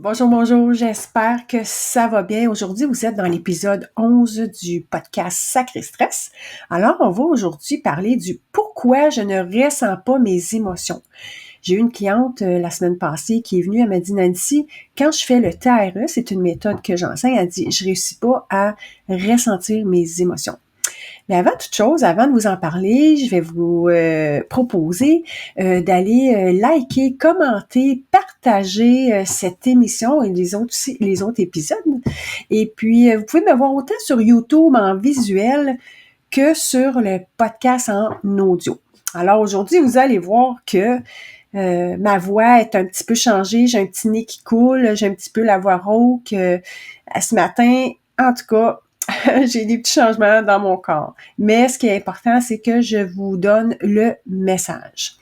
Bonjour, bonjour, j'espère que ça va bien. Aujourd'hui, vous êtes dans l'épisode 11 du podcast Sacré Stress. Alors, on va aujourd'hui parler du pourquoi je ne ressens pas mes émotions. J'ai eu une cliente la semaine passée qui est venue, elle m'a dit, Nancy, quand je fais le TRE, c'est une méthode que j'enseigne, elle dit, je réussis pas à ressentir mes émotions. Mais avant toute chose, avant de vous en parler, je vais vous proposer d'aller liker, commenter, partager cette émission et les autres épisodes. Et puis, vous pouvez me voir autant sur YouTube en visuel que sur le podcast en audio. Alors aujourd'hui, vous allez voir que ma voix est un petit peu changée, j'ai un petit nez qui coule, j'ai un petit peu la voix rauque. Ce matin, en tout cas, j'ai des petits changements dans mon corps. Mais ce qui est important, c'est que je vous donne le message.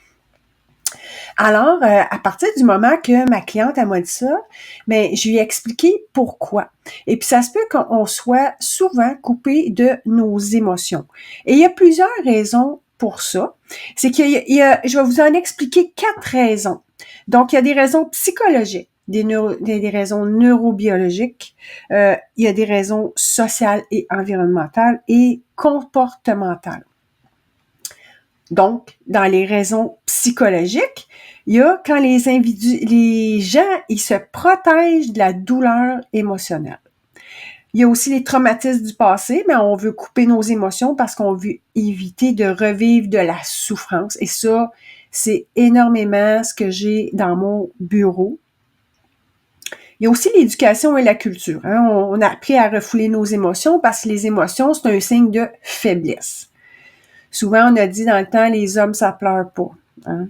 Alors, à partir du moment que ma cliente m'a dit ça, mais je lui ai expliqué pourquoi. Et puis, ça se peut qu'on soit souvent coupé de nos émotions. Et il y a plusieurs raisons pour ça. C'est je vais vous en expliquer 4 raisons. Donc, il y a des raisons psychologiques, des raisons neurobiologiques, il y a des raisons sociales et environnementales et comportementales. Donc, dans les raisons psychologiques, il y a quand les gens, ils se protègent de la douleur émotionnelle. Il y a aussi les traumatismes du passé, mais on veut couper nos émotions parce qu'on veut éviter de revivre de la souffrance. Et ça, c'est énormément ce que j'ai dans mon bureau. Il y a aussi l'éducation et la culture. On a appris à refouler nos émotions parce que les émotions, c'est un signe de faiblesse. Souvent, on a dit dans le temps, les hommes, ça pleure pas. Hein?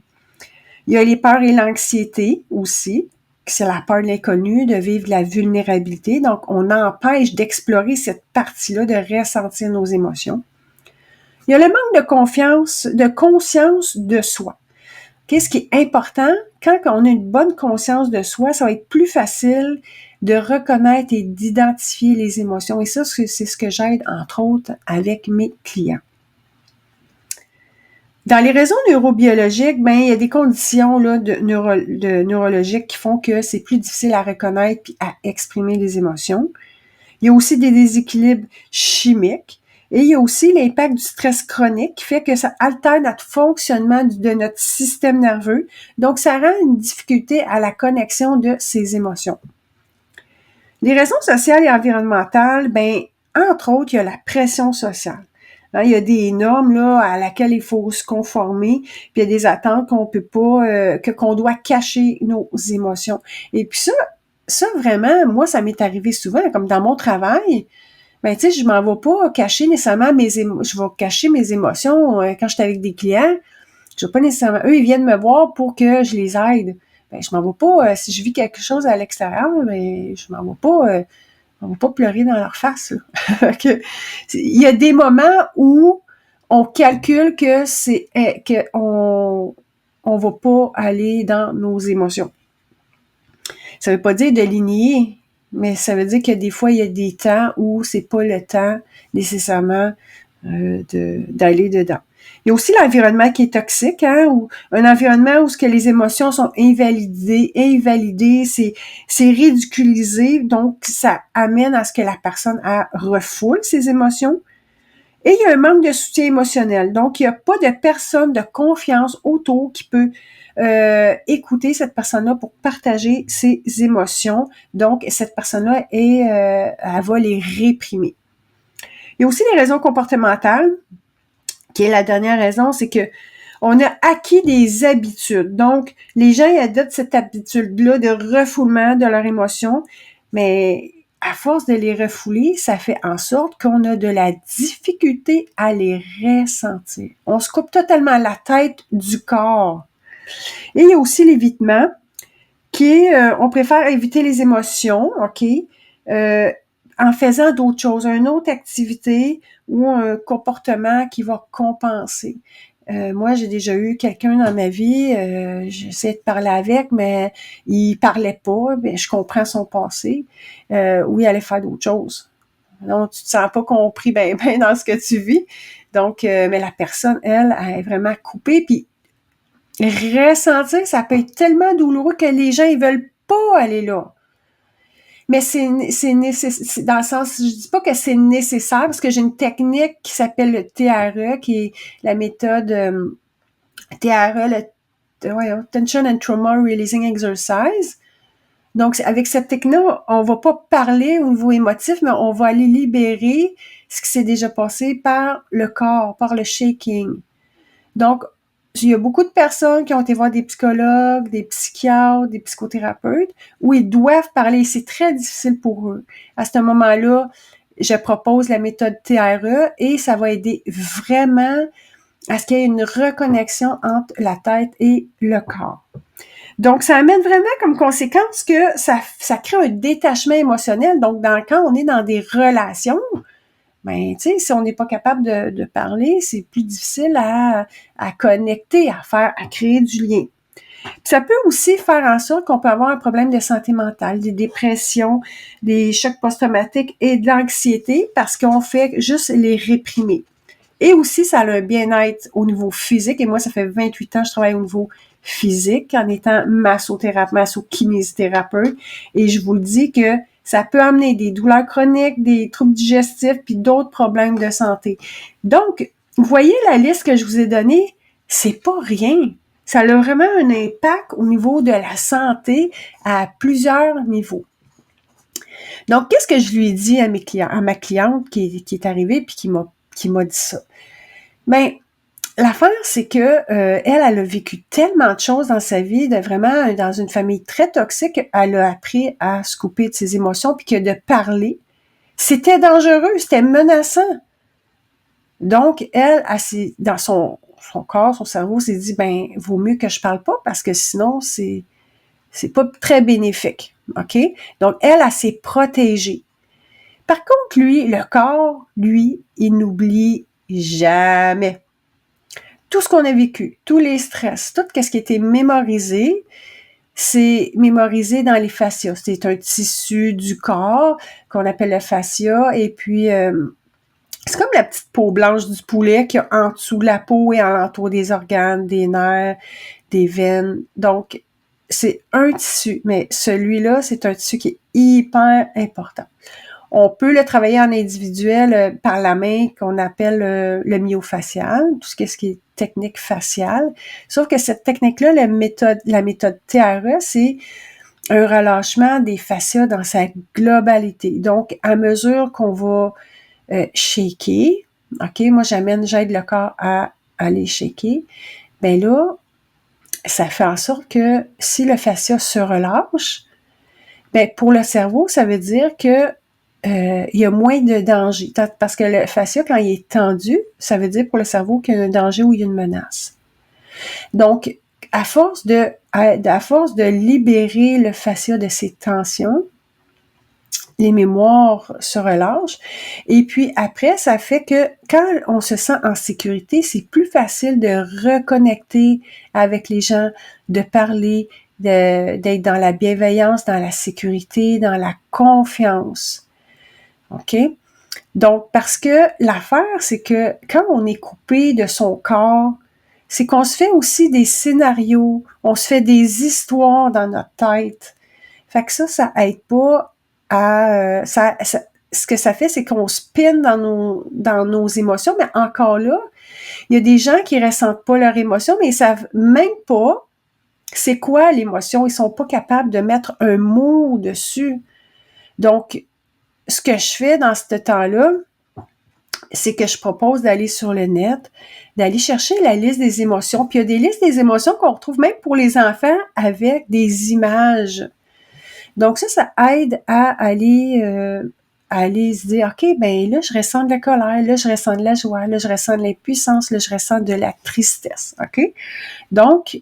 Il y a les peurs et l'anxiété aussi. C'est la peur de l'inconnu, de vivre de la vulnérabilité. Donc, on empêche d'explorer cette partie-là, de ressentir nos émotions. Il y a le manque de confiance, de conscience de soi. Qu'est-ce qui est important? Quand on a une bonne conscience de soi, ça va être plus facile de reconnaître et d'identifier les émotions. Et ça, c'est ce que j'aide, entre autres, avec mes clients. Dans les raisons neurobiologiques, il y a des conditions là, neurologiques qui font que c'est plus difficile à reconnaître et à exprimer les émotions. Il y a aussi des déséquilibres chimiques. Et il y a aussi l'impact du stress chronique qui fait que ça altère notre fonctionnement de notre système nerveux. Donc, ça rend une difficulté à la connexion de ces émotions. Les raisons sociales et environnementales, entre autres, il y a la pression sociale. Il y a des normes là à laquelle il faut se conformer, puis il y a des attentes qu'on peut pas, qu'on doit cacher nos émotions. Et puis ça vraiment, moi, ça m'est arrivé souvent, comme dans mon travail. Je m'en vais pas cacher nécessairement je vais cacher mes émotions quand je suis avec des clients. Je vais pas nécessairement, eux, ils viennent me voir pour que je les aide. Je m'en vais pas, si je vis quelque chose à l'extérieur, je m'en vais pas, on va pas pleurer dans leur face, là. Il y a des moments où on calcule que on va pas aller dans nos émotions. Ça veut pas dire de les nier, mais ça veut dire que des fois, il y a des temps où c'est pas le temps nécessairement d'aller dedans. Il y a aussi l'environnement qui est toxique, ou un environnement où ce que les émotions sont invalidées, c'est ridiculisé, donc ça amène à ce que la personne refoule ses émotions. Et il y a un manque de soutien émotionnel, donc il n'y a pas de personne de confiance autour qui peut écouter cette personne-là pour partager ses émotions. Donc, cette personne-là elle va les réprimer. Il y a aussi les raisons comportementales, qui est la dernière raison, c'est que on a acquis des habitudes. Donc, les gens ils adoptent cette habitude-là de refoulement de leurs émotions, mais à force de les refouler, ça fait en sorte qu'on a de la difficulté à les ressentir. On se coupe totalement la tête du corps. Et il y a aussi l'évitement, qui est, on préfère éviter les émotions, en faisant d'autres choses, une autre activité ou un comportement qui va compenser. Moi, j'ai déjà eu quelqu'un dans ma vie, j'essayais de parler avec, mais il parlait pas, je comprends son passé, où il allait faire d'autres choses. Donc, tu te sens pas compris ben dans ce que tu vis. Donc, mais la personne, elle est vraiment coupée, puis ressentir, ça peut être tellement douloureux que les gens, ils veulent pas aller là. Mais dans le sens, je dis pas que c'est nécessaire parce que j'ai une technique qui s'appelle le TRE, qui est la méthode TRE, Tension and Trauma Releasing Exercise. Donc, avec cette technique-là, on va pas parler au niveau émotif, mais on va aller libérer ce qui s'est déjà passé par le corps, par le shaking. Donc, il y a beaucoup de personnes qui ont été voir des psychologues, des psychiatres, des psychothérapeutes, où ils doivent parler. C'est très difficile pour eux. À ce moment-là, je propose la méthode TRE et ça va aider vraiment à ce qu'il y ait une reconnexion entre la tête et le corps. Donc, ça amène vraiment comme conséquence que ça crée un détachement émotionnel. Donc, quand on est dans des relations, ben, tu sais, si on n'est pas capable de parler, c'est plus difficile à connecter, à créer du lien. Puis ça peut aussi faire en sorte qu'on peut avoir un problème de santé mentale, des dépressions, des chocs post-traumatiques et de l'anxiété parce qu'on fait juste les réprimer. Et aussi, ça a un bien-être au niveau physique. Et moi, ça fait 28 ans que je travaille au niveau physique en étant masso-kinésithérapeute. Et je vous le dis que ça peut amener des douleurs chroniques, des troubles digestifs, puis d'autres problèmes de santé. Donc, vous voyez la liste que je vous ai donnée, c'est pas rien. Ça a vraiment un impact au niveau de la santé à plusieurs niveaux. Donc, qu'est-ce que je lui ai dit à ma cliente qui est arrivée puis qui m'a dit ça? Ben, l'affaire, c'est que elle a vécu tellement de choses dans sa vie, vraiment dans une famille très toxique, elle a appris à se couper de ses émotions, puis que de parler, c'était dangereux, c'était menaçant. Donc, elle, dans son corps, son cerveau, s'est dit, ben, vaut mieux que je parle pas, parce que sinon, c'est pas très bénéfique. OK? Donc, elle s'est protégée. Par contre, lui, le corps, lui, il n'oublie jamais. Tout ce qu'on a vécu, tous les stress, tout ce qui a été mémorisé, c'est mémorisé dans les fascias. C'est un tissu du corps qu'on appelle le fascia. Et puis, c'est comme la petite peau blanche du poulet qu'il y a en dessous de la peau et alentour des organes, des nerfs, des veines. Donc, c'est un tissu. Mais celui-là, c'est un tissu qui est hyper important. On peut le travailler en individuel par la main, qu'on appelle le myofacial, tout ce qui est technique faciale. Sauf que cette technique-là, la méthode TRE, c'est un relâchement des fascias dans sa globalité. Donc, à mesure qu'on va shaker, OK, moi j'aide le corps à aller shaker, ben là, ça fait en sorte que si le fascia se relâche, ben pour le cerveau, ça veut dire que il y a moins de danger. Parce que le fascia, quand il est tendu, ça veut dire pour le cerveau qu'il y a un danger ou il y a une menace. Donc, à force de libérer le fascia de ses tensions, les mémoires se relâchent. Et puis après, ça fait que quand on se sent en sécurité, c'est plus facile de reconnecter avec les gens, de parler, d'être dans la bienveillance, dans la sécurité, dans la confiance. OK? Donc, parce que l'affaire, c'est que quand on est coupé de son corps, c'est qu'on se fait aussi des scénarios, on se fait des histoires dans notre tête. Fait que ça aide pas à... ce que ça fait, c'est qu'on spinne dans nos émotions, mais encore là, il y a des gens qui ressentent pas leurs émotions, mais ils savent même pas c'est quoi l'émotion. Ils sont pas capables de mettre un mot dessus. Donc, ce que je fais dans ce temps-là, c'est que je propose d'aller sur le net, d'aller chercher la liste des émotions. Puis il y a des listes des émotions qu'on retrouve même pour les enfants avec des images. Donc ça aide à aller se dire, OK, ben là, je ressens de la colère, là, je ressens de la joie, là, je ressens de l'impuissance, là, je ressens de la tristesse. OK? Donc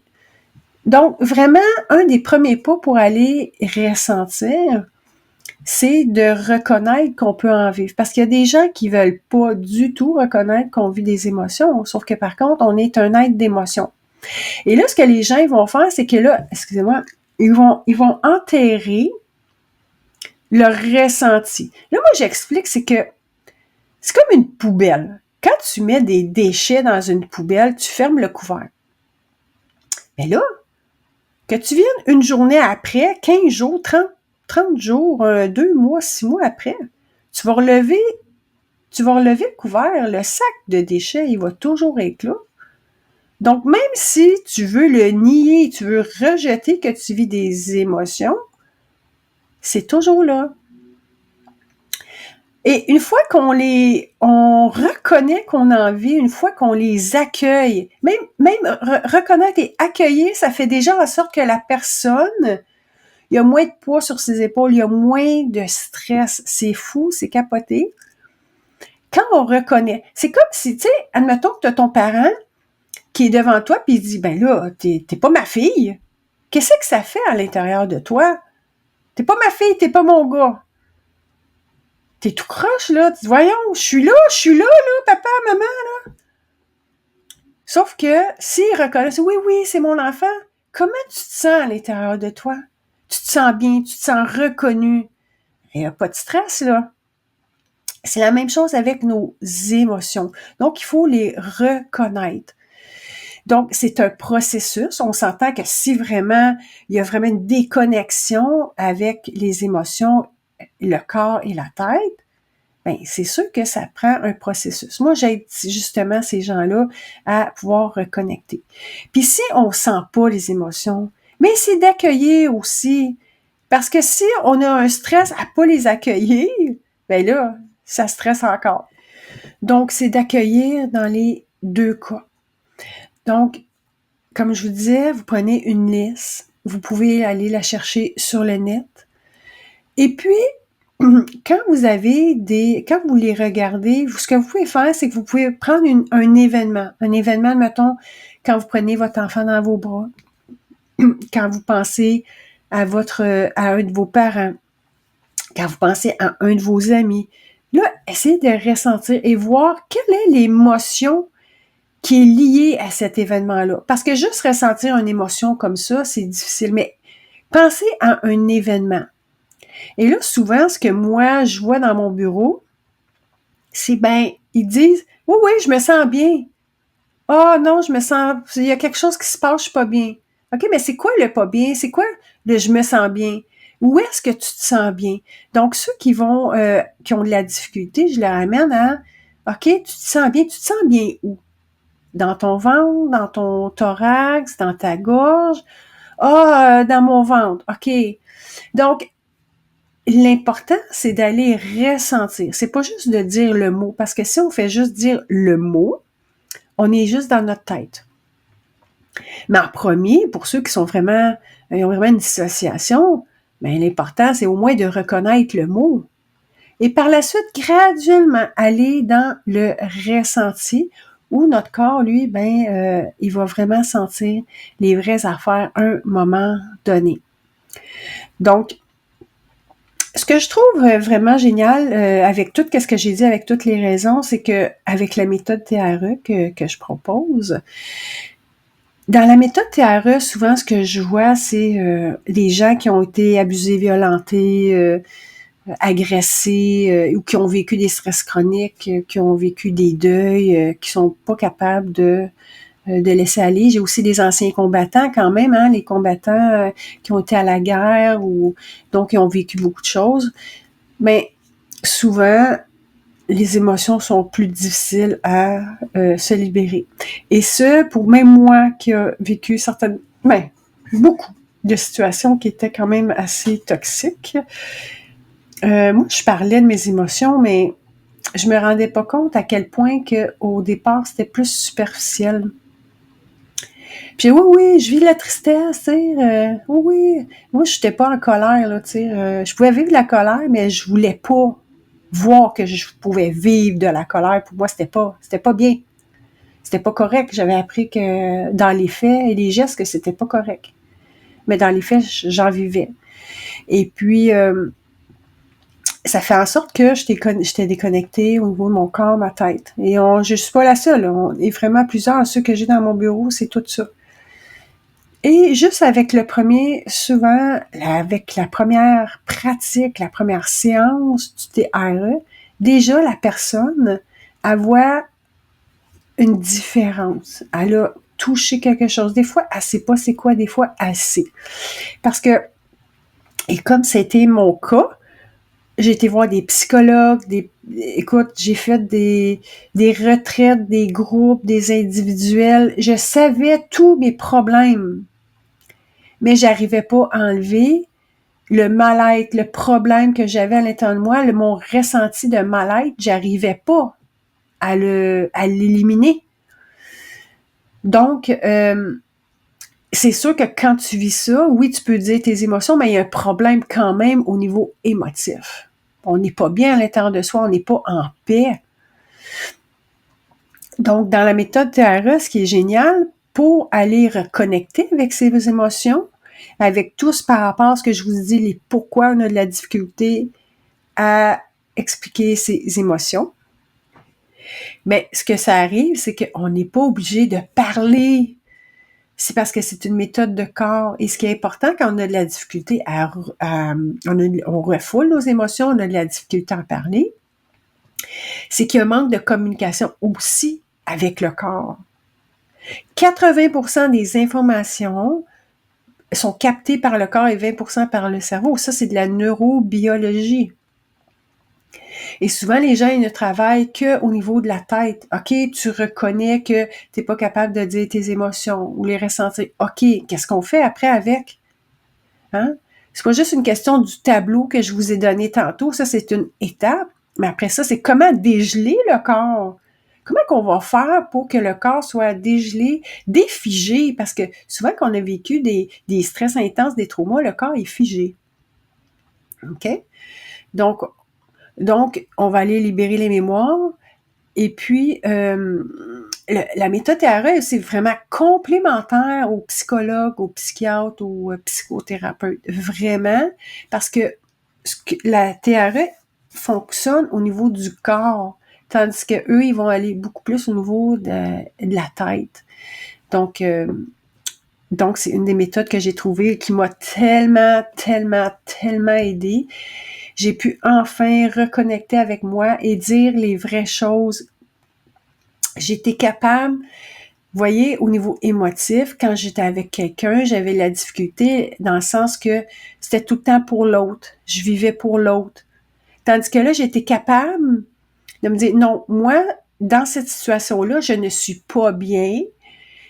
vraiment, un des premiers pas pour aller ressentir, c'est de reconnaître qu'on peut en vivre. Parce qu'il y a des gens qui veulent pas du tout reconnaître qu'on vit des émotions, sauf que par contre, on est un être d'émotion. Et là, ce que les gens ils vont faire, c'est que là, excusez-moi, ils vont enterrer leur ressenti. Là, moi, j'explique, c'est que c'est comme une poubelle. Quand tu mets des déchets dans une poubelle, tu fermes le couvercle. Mais là, que tu viennes une journée après, 15 jours, 30 30 jours, 2 mois, 6 mois après, tu vas relever le couvert, le sac de déchets, il va toujours être là. Donc, même si tu veux le nier, tu veux rejeter que tu vis des émotions, c'est toujours là. Et une fois on reconnaît qu'on en vit, une fois qu'on les accueille, même reconnaître et accueillir, ça fait déjà en sorte que la personne, il y a moins de poids sur ses épaules, il y a moins de stress. C'est fou, c'est capoté. Quand on reconnaît, c'est comme si, tu sais, admettons que tu as ton parent qui est devant toi puis il dit, ben là, t'es pas ma fille. Qu'est-ce que ça fait à l'intérieur de toi? T'es pas ma fille, t'es pas mon gars. T'es tout croche, là. Tu dis, voyons, je suis là, papa, maman, là. Sauf que, s'ils reconnaissent, oui, c'est mon enfant, comment tu te sens à l'intérieur de toi? Tu te sens bien, tu te sens reconnu. Il n'y a pas de stress, là. C'est la même chose avec nos émotions. Donc, il faut les reconnaître. Donc, c'est un processus. On s'entend que si vraiment, il y a vraiment une déconnexion avec les émotions, le corps et la tête, ben c'est sûr que ça prend un processus. Moi, j'aide justement ces gens-là à pouvoir reconnecter. Puis si on sent pas les émotions, mais c'est d'accueillir aussi. Parce que si on a un stress à pas les accueillir, ben là, ça stresse encore. Donc, c'est d'accueillir dans les deux cas. Donc, comme je vous disais, vous prenez une liste. Vous pouvez aller la chercher sur le net. Et puis, quand vous les regardez, ce que vous pouvez faire, c'est que vous pouvez prendre un événement, mettons, quand vous prenez votre enfant dans vos bras, quand vous pensez à un de vos parents, quand vous pensez à un de vos amis. Là, essayez de ressentir et voir quelle est l'émotion qui est liée à cet événement-là. Parce que juste ressentir une émotion comme ça, c'est difficile, mais pensez à un événement. Et là, souvent, ce que moi, je vois dans mon bureau, c'est ils disent, oui, je me sens bien. Ah non, il y a quelque chose qui se passe, je suis pas bien. OK, mais c'est quoi le pas bien? C'est quoi le je me sens bien? Où est-ce que tu te sens bien? Donc, ceux qui ont de la difficulté, je les ramène à, OK, tu te sens bien où? Dans ton ventre, dans ton thorax, dans ta gorge? Dans mon ventre. OK. Donc, l'important, c'est d'aller ressentir. C'est pas juste de dire le mot, parce que si on fait juste dire le mot, on est juste dans notre tête. Mais en premier, pour ceux qui ont vraiment une dissociation, l'important, c'est au moins de reconnaître le mot. Et par la suite, graduellement, aller dans le ressenti, où notre corps, lui, il va vraiment sentir les vraies affaires à un moment donné. Donc, ce que je trouve vraiment génial avec tout ce que j'ai dit, avec toutes les raisons, c'est que avec la méthode TRE que je propose, dans la méthode TRE, souvent ce que je vois, c'est les gens qui ont été abusés, violentés, agressés, ou qui ont vécu des stress chroniques, qui ont vécu des deuils, qui sont pas capables de laisser aller. J'ai aussi des anciens combattants quand même, les combattants qui ont été à la guerre ou donc qui ont vécu beaucoup de choses. Mais souvent, les émotions sont plus difficiles à se libérer. Et ce, pour même moi qui a vécu beaucoup de situations qui étaient quand même assez toxiques. Moi, je parlais de mes émotions, mais je me rendais pas compte à quel point que au départ, c'était plus superficiel. Puis oui, je vis de la tristesse, tu sais. Oui, moi, je n'étais pas en colère, là, tu sais. Je pouvais vivre de la colère, mais je voulais pas voir que je pouvais vivre de la colère. Pour moi, c'était pas bien. C'était pas correct. J'avais appris que dans les faits et les gestes, que c'était pas correct. Mais dans les faits, j'en vivais. Et puis, ça fait en sorte que j'étais déconnectée au niveau de mon corps, ma tête. Et je suis pas la seule. On est vraiment plusieurs. Ceux que j'ai dans mon bureau, c'est tout ça. Et juste avec le premier, souvent, avec la première pratique, la première séance du TRE, déjà la personne, elle voit une différence. Elle a touché quelque chose. Des fois, elle sait pas c'est quoi, des fois, elle sait. Parce que Et comme c'était mon cas, j'ai été voir des psychologues, écoute, j'ai fait des retraites, des groupes, des individuels. Je savais tous mes problèmes, mais j'arrivais pas à enlever le mal-être, le problème que j'avais à l'intérieur de moi, mon ressenti de mal-être, j'arrivais pas à l'éliminer. Donc, c'est sûr que quand tu vis ça, oui, tu peux dire tes émotions, mais il y a un problème quand même au niveau émotif. On n'est pas bien à l'intérieur de soi, on n'est pas en paix. Donc, dans la méthode TRE, ce qui est génial, pour aller reconnecter avec ses émotions, avec tous par rapport à ce que je vous dis, les pourquoi on a de la difficulté à expliquer ses émotions. Mais ce que ça arrive, c'est qu'on n'est pas obligé de parler. C'est parce que c'est une méthode de corps. Et ce qui est important quand on a de la difficulté on refoule nos émotions, on a de la difficulté à en parler, c'est qu'il y a un manque de communication aussi avec le corps. 80% des informations sont captées par le corps et 20% par le cerveau. Ça, c'est de la neurobiologie. Et souvent, les gens, ils ne travaillent qu'au niveau de la tête. OK, tu reconnais que tu n'es pas capable de dire tes émotions ou les ressentir. OK, qu'est-ce qu'on fait après avec? Hein? C'est pas juste une question du tableau que je vous ai donné tantôt. Ça, c'est une étape. Mais après ça, c'est comment dégeler le corps. Comment qu'on va faire pour que le corps soit dégelé, défigé? Parce que souvent, quand on a vécu des stress intenses, des traumas, le corps est figé. OK? Donc, on va aller libérer les mémoires. Et puis, la méthode TRE, c'est vraiment complémentaire aux psychologues, aux psychiatres, aux psychothérapeutes. Vraiment, parce que la TRE fonctionne au niveau du corps, tandis que eux, ils vont aller beaucoup plus au niveau de la tête. Donc, c'est une des méthodes que j'ai trouvées qui m'a tellement aidée. J'ai pu enfin reconnecter avec moi et dire les vraies choses. J'étais capable, vous voyez, au niveau émotif, quand j'étais avec quelqu'un, j'avais la difficulté dans le sens que c'était tout le temps pour l'autre. Je vivais pour l'autre. Tandis que là, j'étais capable de me dire, non, moi, dans cette situation-là, je ne suis pas bien.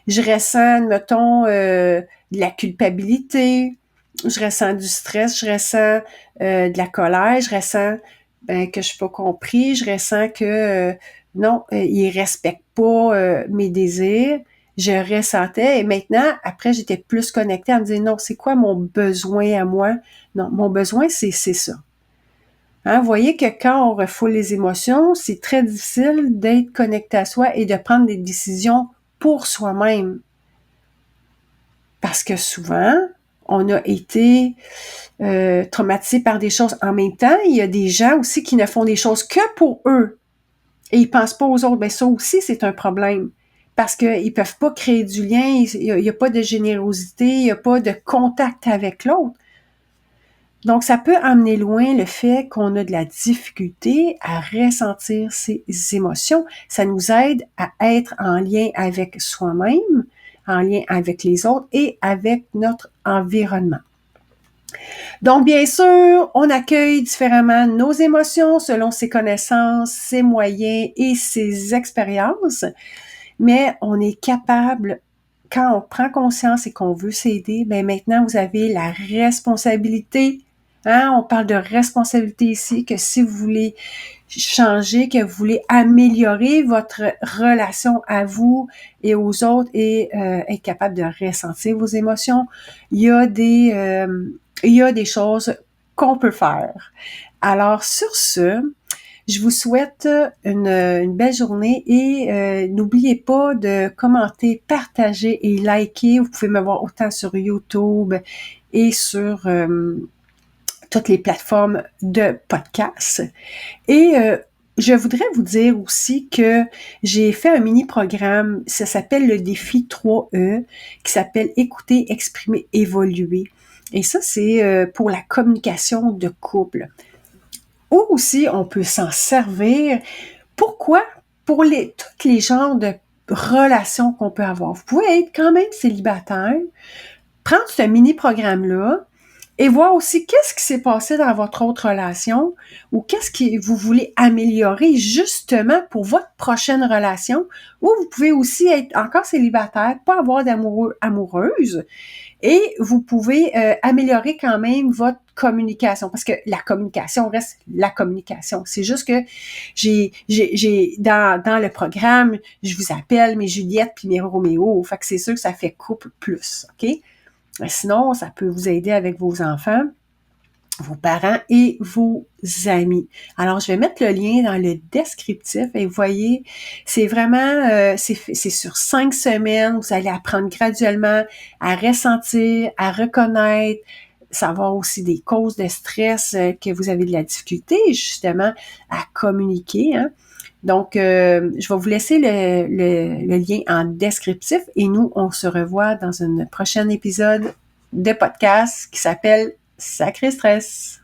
Je ressens, mettons, de la culpabilité, je ressens du stress, je ressens de la colère, je ressens que je suis pas compris, je ressens que non, il respecte pas mes désirs. Je ressentais et maintenant, après, j'étais plus connectée à me dire non, c'est quoi mon besoin à moi? Non, mon besoin, c'est ça. Hein, vous voyez que quand on refoule les émotions, c'est très difficile d'être connecté à soi et de prendre des décisions pour soi-même. Parce que souvent, on a été traumatisé par des choses. En même temps, il y a des gens aussi qui ne font des choses que pour eux et ils pensent pas aux autres. Ben ça aussi, c'est un problème. Parce qu'ils peuvent pas créer du lien, il y a pas de générosité, il y a pas de contact avec l'autre. Donc, ça peut amener loin le fait qu'on a de la difficulté à ressentir ses émotions. Ça nous aide à être en lien avec soi-même, en lien avec les autres et avec notre environnement. Donc, bien sûr, on accueille différemment nos émotions selon ses connaissances, ses moyens et ses expériences, mais on est capable, quand on prend conscience et qu'on veut s'aider, bien maintenant, vous avez la responsabilité. Hein, on parle de responsabilité ici, que si vous voulez changer, que vous voulez améliorer votre relation à vous et aux autres et être capable de ressentir vos émotions, il y a des choses qu'on peut faire. Alors, sur ce, je vous souhaite une belle journée et n'oubliez pas de commenter, partager et liker. Vous pouvez me voir autant sur YouTube et sur toutes les plateformes de podcast. Et je voudrais vous dire aussi que j'ai fait un mini-programme, ça s'appelle le défi 3E, qui s'appelle Écouter, exprimer, évoluer. Et ça, c'est pour la communication de couple. Ou aussi, on peut s'en servir. Pourquoi? Pour tous les genres de relations qu'on peut avoir. Vous pouvez être quand même célibataire, prendre ce mini-programme-là, et voir aussi qu'est-ce qui s'est passé dans votre autre relation ou qu'est-ce que vous voulez améliorer justement pour votre prochaine relation, ou vous pouvez aussi être encore célibataire, pas avoir d'amoureux, amoureuse, et vous pouvez améliorer quand même votre communication, parce que la communication reste la communication. C'est juste que j'ai dans le programme, je vous appelle mes Juliette puis mes Roméo, fait que c'est sûr que ça fait couple plus, OK? Sinon, ça peut vous aider avec vos enfants, vos parents et vos amis. Alors, je vais mettre le lien dans le descriptif et vous voyez, c'est vraiment, c'est sur 5 semaines, vous allez apprendre graduellement à ressentir, à reconnaître, savoir aussi des causes de stress que vous avez de la difficulté justement à communiquer, hein. Donc, je vais vous laisser le lien en descriptif et nous, on se revoit dans un prochain épisode de podcast qui s'appelle Sacré Stress.